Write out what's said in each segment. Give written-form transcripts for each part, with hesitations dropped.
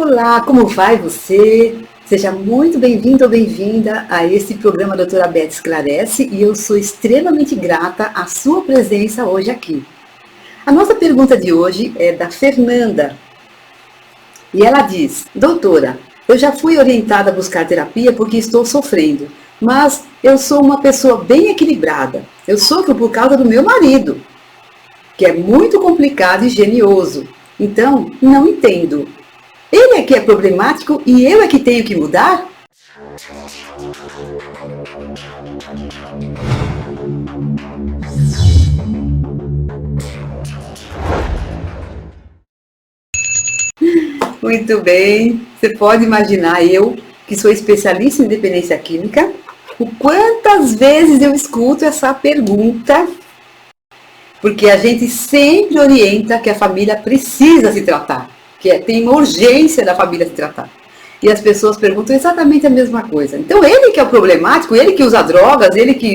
Olá, como vai você? Seja muito bem-vindo ou bem-vinda a esse programa Doutora Beth Esclarece e eu sou extremamente grata à sua presença hoje aqui. A nossa pergunta de hoje é da Fernanda e ela diz: Doutora, eu já fui orientada a buscar terapia porque estou sofrendo, mas eu sou uma pessoa bem equilibrada. Eu sofro por causa do meu marido, que é muito complicado e genioso. Então, não entendo. Ele é que é problemático e eu é que tenho que mudar? Muito bem. Você pode imaginar eu, que sou especialista em dependência química, o quantas vezes eu escuto essa pergunta, porque a gente sempre orienta que a família precisa se tratar, tem uma urgência da família se tratar. E as pessoas perguntam exatamente a mesma coisa. Então ele que é o problemático, ele que usa drogas, ele que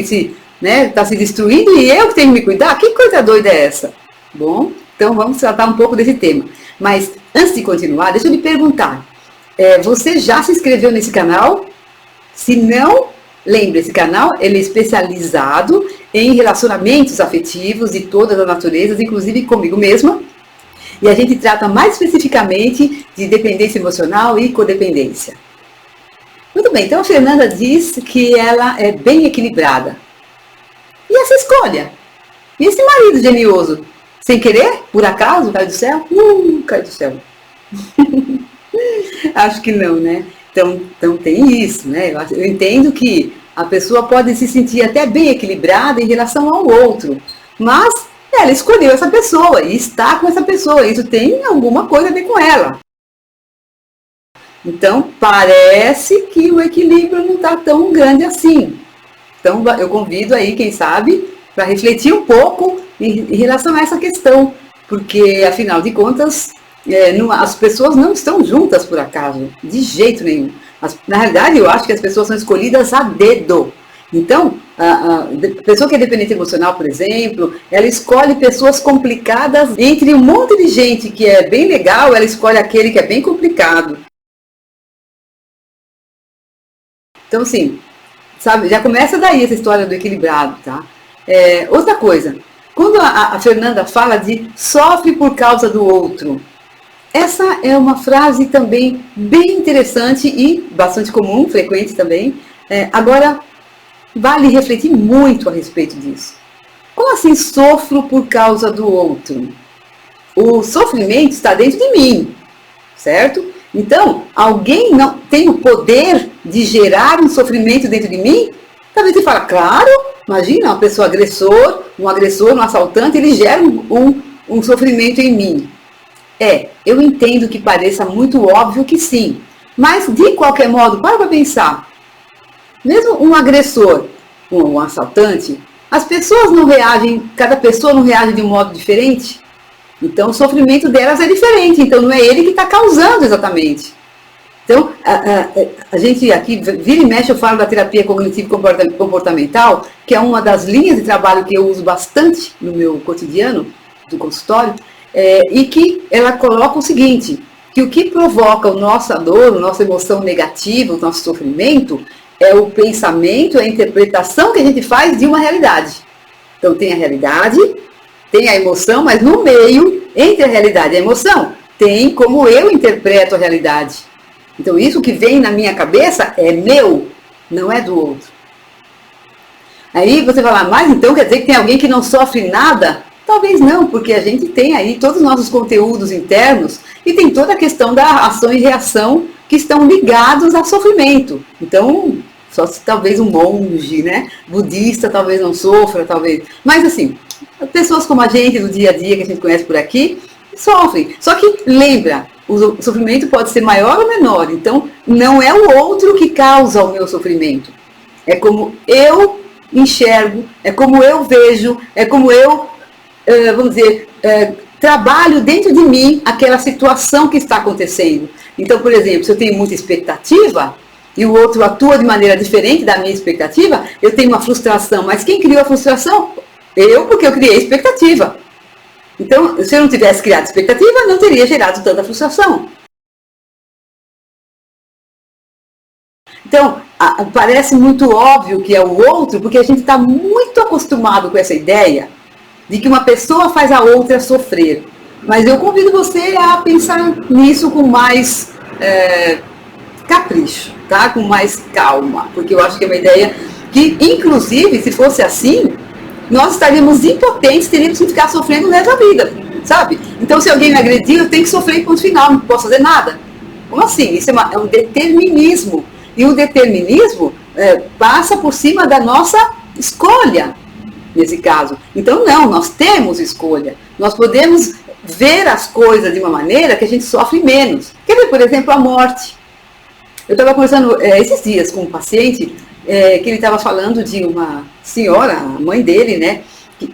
está se destruindo e eu que tenho que me cuidar? Que coisa doida é essa? Bom, então vamos tratar um pouco desse tema. Mas antes de continuar, deixa eu lhe perguntar. Você já se inscreveu nesse canal? Se não, lembre, esse canal ele é especializado em relacionamentos afetivos de todas as naturezas, inclusive comigo mesma. E a gente trata mais especificamente de dependência emocional e codependência. Muito bem, então a Fernanda diz que ela é bem equilibrada. E essa escolha? E esse marido genioso? Sem querer? Por acaso? Caiu do céu? Caiu do céu. Acho que não, né? Então tem isso, né? Eu entendo que a pessoa pode se sentir até bem equilibrada em relação ao outro, mas ela escolheu essa pessoa e está com essa pessoa. Isso tem alguma coisa a ver com ela. Então, parece que o equilíbrio não está tão grande assim. Então, eu convido aí, quem sabe, para refletir um pouco em relação a essa questão. Porque, afinal de contas, as pessoas não estão juntas por acaso, de jeito nenhum. Na realidade, eu acho que as pessoas são escolhidas a dedo. Então, a pessoa que é dependente emocional, por exemplo, ela escolhe pessoas complicadas entre um monte de gente que é bem legal, ela escolhe aquele que é bem complicado. Então, assim, sabe, já começa daí essa história do equilibrado, tá? Outra coisa, quando a Fernanda fala de sofre por causa do outro, essa é uma frase também bem interessante e bastante comum, frequente também. Agora, vale refletir muito a respeito disso. Como assim sofro por causa do outro? O sofrimento está dentro de mim, certo? Então, alguém não tem o poder de gerar um sofrimento dentro de mim? Talvez você fale, claro, imagina uma pessoa um agressor, um assaltante, ele gera um sofrimento em mim. Eu entendo que pareça muito óbvio que sim, mas de qualquer modo, para pensar. Mesmo um agressor, um assaltante, as pessoas não reagem, cada pessoa não reage de um modo diferente. Então o sofrimento delas é diferente, então não é ele que está causando exatamente. Então, a gente aqui, vira e mexe, eu falo da terapia cognitivo-comportamental, que é uma das linhas de trabalho que eu uso bastante no meu cotidiano, do consultório, e que ela coloca o seguinte, que o que provoca a nossa dor, a nossa emoção negativa, o nosso sofrimento, é o pensamento, a interpretação que a gente faz de uma realidade. Então tem a realidade, tem a emoção, mas no meio, entre a realidade e a emoção, tem como eu interpreto a realidade. Então isso que vem na minha cabeça é meu, não é do outro. Aí você vai lá, mas então quer dizer que tem alguém que não sofre nada? Talvez não, porque a gente tem aí todos os nossos conteúdos internos e tem toda a questão da ação e reação que estão ligados ao sofrimento. Então, só se talvez um monge, né, budista talvez não sofra, talvez. Mas assim, pessoas como a gente do dia a dia, que a gente conhece por aqui, sofrem. Só que lembra, o sofrimento pode ser maior ou menor. Então, não é o outro que causa o meu sofrimento. É como eu enxergo, é como eu vejo, é como eu, vamos dizer, trabalho dentro de mim aquela situação que está acontecendo. Então, por exemplo, se eu tenho muita expectativa e o outro atua de maneira diferente da minha expectativa, eu tenho uma frustração. Mas quem criou a frustração? Eu, porque eu criei a expectativa. Então, se eu não tivesse criado expectativa, não teria gerado tanta frustração. parece muito óbvio que é o outro, porque a gente está muito acostumado com essa ideia de que uma pessoa faz a outra sofrer. Mas eu convido você a pensar nisso com mais capricho, tá? Com mais calma, porque eu acho que é uma ideia que, inclusive, se fosse assim, nós estaríamos impotentes, teríamos que ficar sofrendo o resto da vida, sabe? Então, se alguém me agredir, eu tenho que sofrer ponto final, não posso fazer nada. Como assim? Isso é um determinismo. E o determinismo passa por cima da nossa escolha, nesse caso. Então, não, nós temos escolha. Nós podemos ver as coisas de uma maneira que a gente sofre menos. Quer ver, por exemplo, a morte. Eu estava conversando esses dias com um paciente que ele estava falando de uma senhora, a mãe dele, né?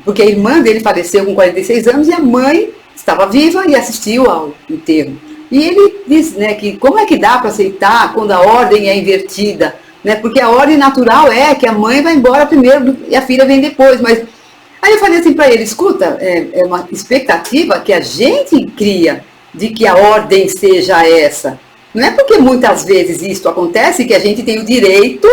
Porque a irmã dele faleceu com 46 anos e a mãe estava viva e assistiu ao enterro. E ele diz, né, que como é que dá para aceitar quando a ordem é invertida? Né? Porque a ordem natural é que a mãe vai embora primeiro e a filha vem depois. Mas aí eu falei assim para ele, escuta, é uma expectativa que a gente cria de que a ordem seja essa. Não é porque muitas vezes isso acontece que a gente tem o direito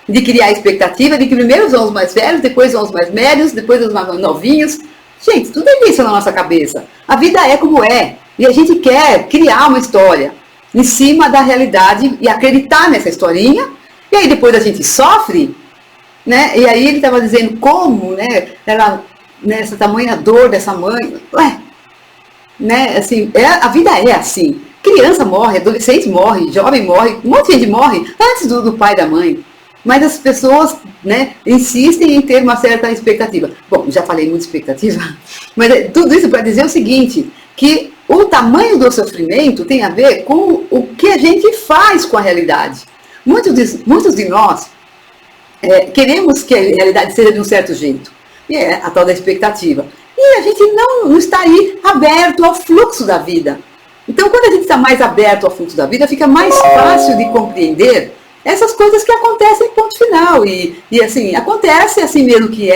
de criar a expectativa de que primeiro vão os mais velhos, depois vão os mais médios, depois os mais novinhos. Gente, tudo é isso na nossa cabeça. A vida é como é. E a gente quer criar uma história em cima da realidade e acreditar nessa historinha. E aí depois a gente sofre, né? E aí ele estava dizendo como, né? Ela, essa tamanha dor dessa mãe. Né? Assim, a vida é assim. Criança morre, adolescente morre, jovem morre, um monte de gente morre antes do pai e da mãe. Mas as pessoas, né, insistem em ter uma certa expectativa. Bom, já falei muito expectativa, mas tudo isso para dizer o seguinte, que o tamanho do sofrimento tem a ver com o que a gente faz com a realidade. Muitos de nós queremos que a realidade seja de um certo jeito, e é a tal da expectativa. E a gente não está aí aberto ao fluxo da vida. Então, quando a gente está mais aberto ao fluxo da vida, fica mais fácil de compreender essas coisas que acontecem em ponto final. E assim, acontece assim mesmo que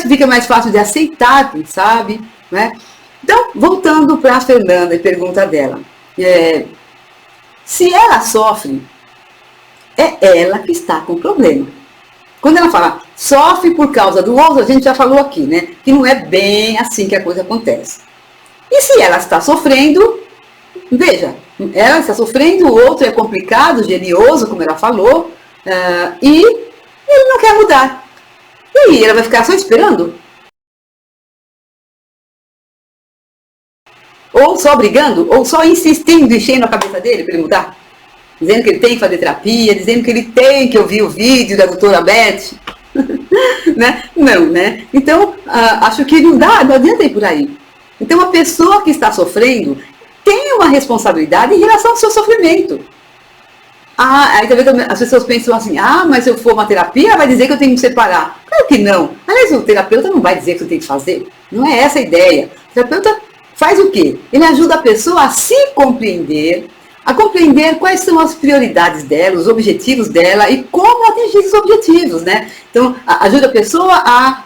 fica mais fácil de aceitar, quem sabe, né? Então, voltando para a Fernanda e pergunta dela. Se ela sofre, é ela que está com problema. Quando ela fala sofre por causa do outro, a gente já falou aqui, né? Que não é bem assim que a coisa acontece. E se ela está sofrendo, veja, ela está sofrendo, o outro é complicado, genioso, como ela falou, e ele não quer mudar. E aí, ela vai ficar só esperando? Ou só brigando, ou só insistindo, enchendo a cabeça dele para ele mudar? Dizendo que ele tem que fazer terapia, dizendo que ele tem que ouvir o vídeo da doutora Beth. Né? Não, né? Então, acho que não adianta ir por aí. Então, a pessoa que está sofrendo tem uma responsabilidade em relação ao seu sofrimento. Aí talvez as pessoas pensam assim, mas se eu for uma terapia, vai dizer que eu tenho que me separar. Claro que não. Aliás, o terapeuta não vai dizer que você tem que fazer. Não é essa a ideia. O terapeuta faz o quê? Ele ajuda a pessoa a se compreender, a compreender quais são as prioridades dela, os objetivos dela e como atingir esses objetivos, né? Então, ajuda a pessoa a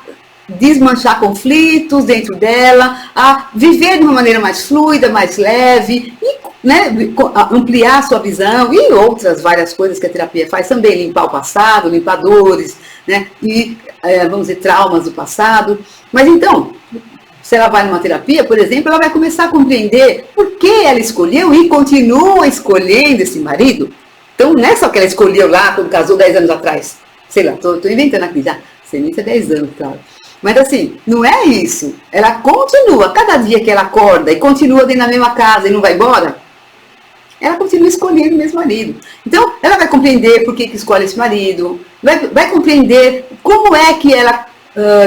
desmanchar conflitos dentro dela, a viver de uma maneira mais fluida, mais leve, e, né, ampliar a sua visão e outras várias coisas que a terapia faz também, limpar o passado, limpar dores, né, e, vamos dizer, traumas do passado. Mas então, se ela vai numa terapia, por exemplo, ela vai começar a compreender por que ela escolheu e continua escolhendo esse marido. Então, não é só que ela escolheu lá quando casou 10 anos atrás. Sei lá, estou inventando aqui já. Você nem 10 anos, claro. Mas assim, não é isso. Ela continua, cada dia que ela acorda e continua dentro da mesma casa e não vai embora, ela continua escolhendo o mesmo marido. Então, ela vai compreender por que escolhe esse marido, vai compreender como é que ela,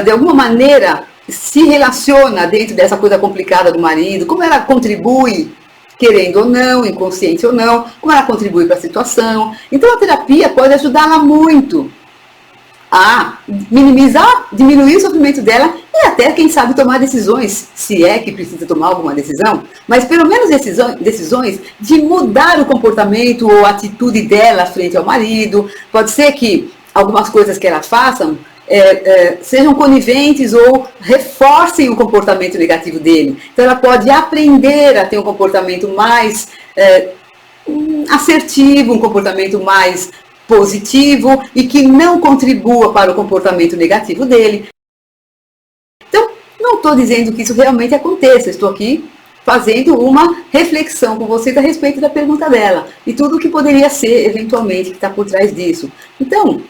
de alguma maneira, se relaciona dentro dessa coisa complicada do marido, como ela contribui, querendo ou não, inconsciente ou não, como ela contribui para a situação. Então, a terapia pode ajudá-la muito a minimizar, diminuir o sofrimento dela e até, quem sabe, tomar decisões, se é que precisa tomar alguma decisão, mas pelo menos decisões de mudar o comportamento ou a atitude dela frente ao marido. Pode ser que algumas coisas que ela faça sejam coniventes ou reforcem o comportamento negativo dele. Então ela pode aprender a ter um comportamento mais assertivo, um comportamento mais positivo e que não contribua para o comportamento negativo dele. Então, não estou dizendo que isso realmente aconteça, estou aqui fazendo uma reflexão com vocês a respeito da pergunta dela e tudo o que poderia ser, eventualmente, que está por trás disso. Então,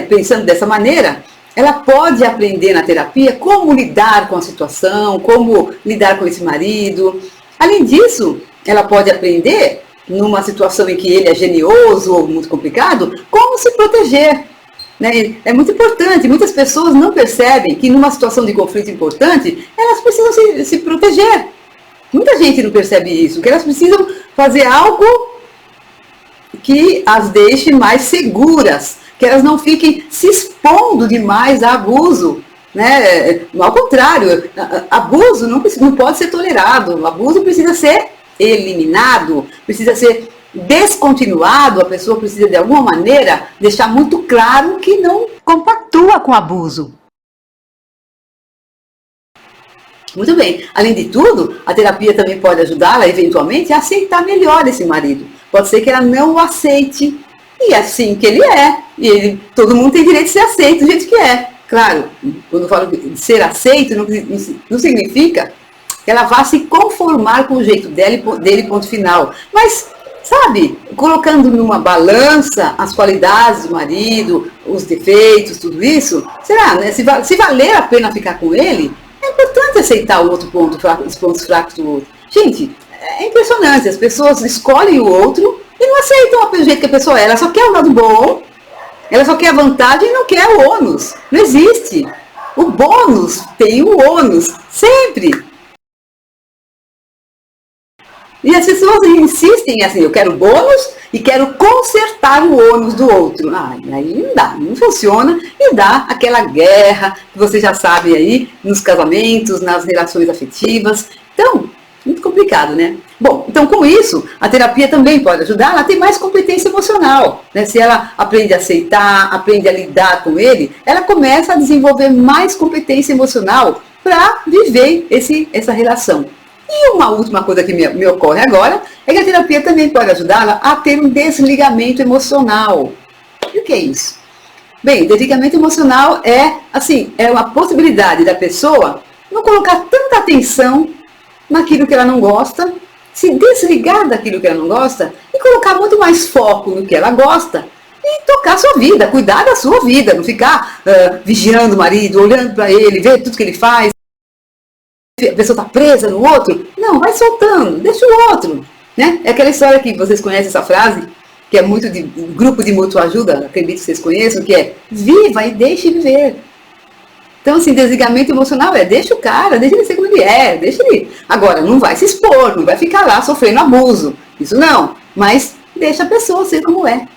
pensando dessa maneira, ela pode aprender na terapia como lidar com a situação, como lidar com esse marido. Além disso, ela pode aprender, numa situação em que ele é genioso ou muito complicado, como se proteger. Né? É muito importante, muitas pessoas não percebem que numa situação de conflito importante, elas precisam se proteger. Muita gente não percebe isso, que elas precisam fazer algo que as deixe mais seguras, que elas não fiquem se expondo demais a abuso. Né? Ao contrário, abuso não pode ser tolerado, o abuso precisa ser eliminado, precisa ser descontinuado, a pessoa precisa de alguma maneira deixar muito claro que não compactua com o abuso. Muito bem, além de tudo, a terapia também pode ajudá-la eventualmente a aceitar melhor esse marido. Pode ser que ela não o aceite, e é assim que ele é, e todo mundo tem direito de ser aceito do jeito que é. Claro, quando eu falo de ser aceito, não significa que ela vá se conformar com o jeito dele, ponto final. Mas, sabe, colocando numa balança as qualidades do marido, os defeitos, tudo isso, será, né? Se valer a pena ficar com ele, é importante aceitar o outro ponto, os pontos fracos do outro. Gente, é impressionante, as pessoas escolhem o outro e não aceitam o jeito que a pessoa é. Ela só quer o lado bom, ela só quer a vantagem e não quer o ônus. Não existe. O bônus tem o ônus, sempre. E as pessoas insistem assim, eu quero bônus e quero consertar o ônus do outro. Aí não dá, não funciona e dá aquela guerra que vocês já sabem aí nos casamentos, nas relações afetivas. Então, muito complicado, né? Bom, então com isso, a terapia também pode ajudar ela a ter mais competência emocional. Né? Se ela aprende a aceitar, aprende a lidar com ele, ela começa a desenvolver mais competência emocional para viver essa relação. E uma última coisa que me ocorre agora é que a terapia também pode ajudá-la a ter um desligamento emocional. E o que é isso? Bem, desligamento emocional é uma possibilidade da pessoa não colocar tanta atenção naquilo que ela não gosta, se desligar daquilo que ela não gosta e colocar muito mais foco no que ela gosta e tocar a sua vida, cuidar da sua vida, não ficar vigiando o marido, olhando para ele, ver tudo que ele faz. A pessoa está presa no outro, não, vai soltando, deixa o outro. Né? É aquela história que vocês conhecem essa frase, que é muito de grupo de mútua ajuda, acredito que vocês conheçam, que é viva e deixe viver. Então, assim, desligamento emocional deixa o cara, deixa ele ser como ele é, deixa ele. Agora, não vai se expor, não vai ficar lá sofrendo abuso, isso não, mas deixa a pessoa ser como é.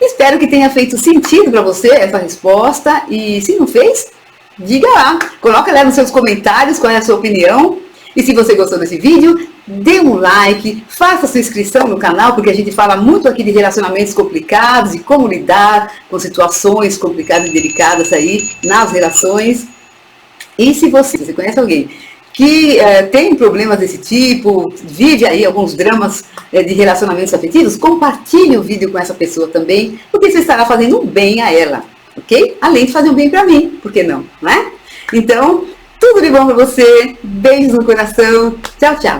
Espero que tenha feito sentido para você essa resposta e se não fez, diga lá, coloca lá nos seus comentários qual é a sua opinião. E se você gostou desse vídeo, dê um like, faça sua inscrição no canal, porque a gente fala muito aqui de relacionamentos complicados e como lidar com situações complicadas e delicadas aí nas relações. E se você conhece alguém que tem problemas desse tipo, vive aí alguns dramas de relacionamentos afetivos, compartilhe o vídeo com essa pessoa também, porque você estará fazendo um bem a ela. Ok? Além de fazer um bem para mim, por que não? Não é? Então, tudo de bom para você, beijos no coração, tchau, tchau!